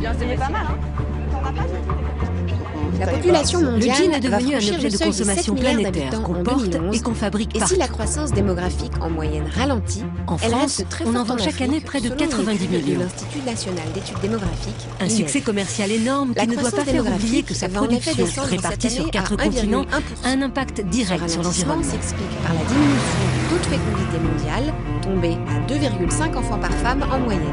C'est pas mal, hein. T'en as pas dit? La population mondiale Le jean est devenu un va franchir objet le de seuil des 7 consommation milliards planétaire d'habitants qu'on en porte 2011. et qu'on fabrique Et partout. si la croissance démographique en moyenne ralentit, En elle France, reste très on forte en vend chaque Afrique, année près de selon 90 une étude millions. de l'Institut national d'études démographiques. Un l'INED. succès commercial énorme La qui ne doit pas croissance faire oublier démographique que sa va en effet production, descendre répartie cette sur année 4 à continents, 1,1%. a un impact direct sur ralentissement l'environnement. s'explique par la diminution du taux de fécondité mondial, tombé à 2,5 enfants par femme en moyenne.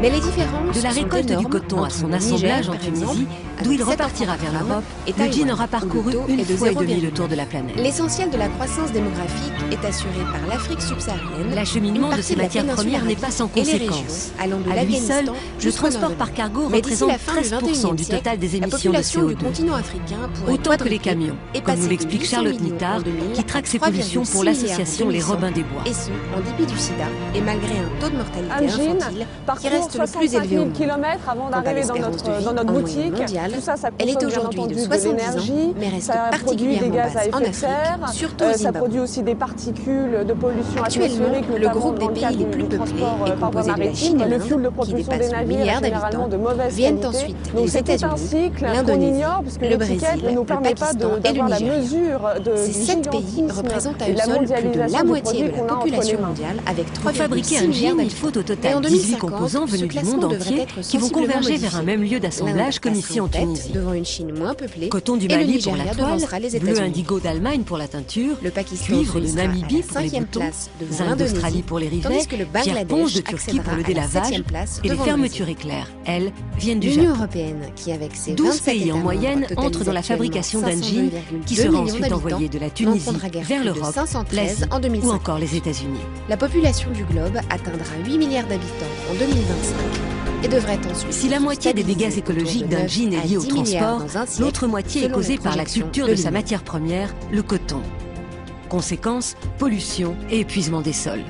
Mais les différences De la sont récolte du énormes coton à entre son le assemblage Niger, en par exemple, Tunisie, d'où avec il 7 repartira enfants vers par l'Europe, femme, et le jean Taïwan, aura où parcouru le taux une est de fois et demie 0,1. le tour de la planète. L'essentiel de la croissance démographique est assuré par l'Afrique subsaharienne. L'acheminement de ces matières premières n'est pas sans et les régions conséquences. allant de À lui seul, l'Afghanistan le jusqu'au transport Nord. par cargo Mais d'ici représente la fin du 13% du XXIe total des siècle, la émissions de population du CO2. continent africain pourrait Autant que les quadrupler camions, et comme nous passer de l'explique 800 Charlotte millions Nittard, en 2000 qui traque à ses pollutions 3,6 pour l'association Les milliards en Robins des Bois. 2100, et ce, en dépit du sida, et malgré un taux de mortalité Un jean infantile qui parcourt reste le plus 65 élevé au 000 monde. kilomètres avant Quant à d'arriver dans l'espérance de vie notre en moyenne boutique. mondiale, Tout ça elle est consomme bien aujourd'hui de entendu 70 ans, l'énergie, mais reste ça produit des particulièrement gaz à basse en effet de Afrique, serre, surtout au ça Zimbabwe. produit aussi des particules de pollution Actuellement, atmosphérique, le notamment groupe dans des le cadre pays les plus du peuplés transport est par voie composé de la maritime. Chine et Le fuel de l'Inde, qui propulsion dépasse des le navires milliard est généralement d'habitants. de mauvaise Viennent qualité. ensuite Donc les c'est tout un États-Unis, cycle qu'on l'Indonésie, ignore, puisque le l'étiquette Brésil, ne nous le permet pas Pakistan et le d'avoir la Nigeria. mesure Ces du 7 pays gigantisme représentent à et eux de la seuls plus de mondialisation la du moitié produit de la qu'on a entre les population mains. mondiale, avec Pour fabriquer 3,6 un milliards jean, il d'habitants. faut au Et total en 18 2050, composants ce venus du classement monde devrait entier être qui vont sensiblement converger vers modifié. un même lieu d'assemblage L'Inde comme passera ici en tête Tunisie. devant une Chine moins peuplée, Coton du et le Mali pour Nigeria la toile, devancera les bleu États-Unis. indigo d'Allemagne pour la teinture, Le Pakistan cuivre de sera à Namibie la pour les 5e boutons, place devant zinc d'Australie l'Indonésie, pour les rivets, tandis que le pierre ponge Bangladesh de Turquie pour accédera le à la délavage 7e place et les devant le fermetures Brésil. éclairs, elles, viennent du L'Union Japon. européenne, qui avec ses 12 27 pays en États moyenne membres entrent dans la totalise fabrication d'un actuellement jean 502,2 qui sera millions ensuite d'habitants, envoyé de la n'en Tunisie prendra guère vers plus de l'Europe, 513 l'Asie en ou 2005. encore les États-Unis. La population du globe atteindra 8 milliards d'habitants en 2025 et devrait ensuite Si la moitié des stabiliser dégâts écologiques autour de d'un 9 jean est à liée au 10 milliards transport, dans un siècle, l'autre moitié est selon causée les par la projections culture de de sa l'Union. matière première, le coton. Conséquence, pollution et épuisement des sols.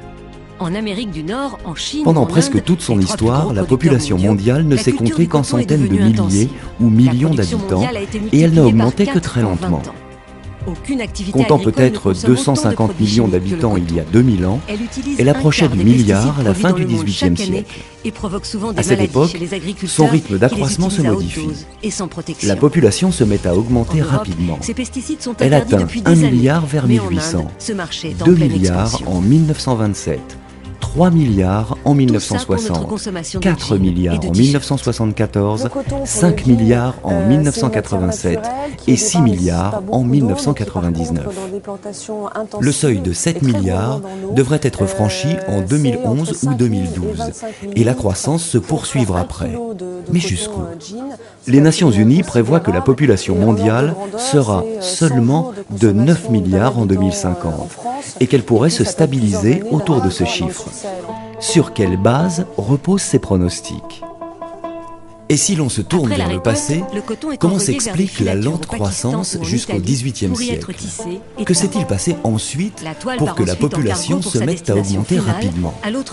En Amérique du Nord, en Chine, Pendant en presque Inde, toute son les trois plus histoire, gros la producteurs population mondiaux, mondiale ne la s'est culture comptée du qu'en coton est centaines de devenue milliers intensive. ou La millions production d'habitants, mondiale a été et elle n'a multipliée par augmenté que 4 très en 20 lentement. ans. Aucune activité Comptant agricole ne peut-être consomme autant de 250 produits millions chimiques que le d'habitants il y a coton. 2000 ans, Elle utilise elle approchait un quart du des milliard à la pesticides fin produits du dans le monde XVIIIe chaque année siècle. et provoque souvent des À cette maladies époque, chez les agriculteurs son rythme qui les d'accroissement se utilisent à haute modifie. dose et sans protection. La population se met à augmenter En Europe, rapidement. ces pesticides sont Elle interdits atteint depuis 1 des années. milliard vers Mais en 1800, Inde, ce marché est en 2 pleine milliards expansion. en 1927, 3 milliards en Tout ça pour notre 1960, consommation de 4 jeans et milliards de en t-shirts. 1974, Le coton pour 5 le jean, milliards en c'est une matière 1987 naturelle qui et au 6 départ nécessite milliards pas en beaucoup d'eau, mais qui, par contre, 1999. dans des plantations intensives Le seuil de 7 et très milliards gourmandes en eau, devrait être franchi en c'est 2011 entre ou 5 000 et 2012 25 et la 000 croissance se pour poursuivra faire un après. kilo de Mais coton, jusqu'où? jean, Les c'est Nations absolument Unies prévoient que la considérable. population Et en ordre de mondiale grandeur, sera c'est 100 seulement jours de 9 consommation milliards en d'habitants, 2050 en France, et qu'elle pourrait se puis ça peut être plusieurs stabiliser années autour de d'avoir ce dans le chiffre. Courcelles. Sur quelle base reposent ces pronostics? Et si l'on se tourne Après la vers le récolte, passé, le coton est comment envoyé vers des s'explique la filatures lente au Pakistan croissance ou en jusqu'au Italie XVIIIe pour y être siècle? tissé et Que teint. s'est-il passé ensuite La toile pour part que la ensuite en population cargo pour se sa mette à destination augmenter finale, rapidement? à l'autre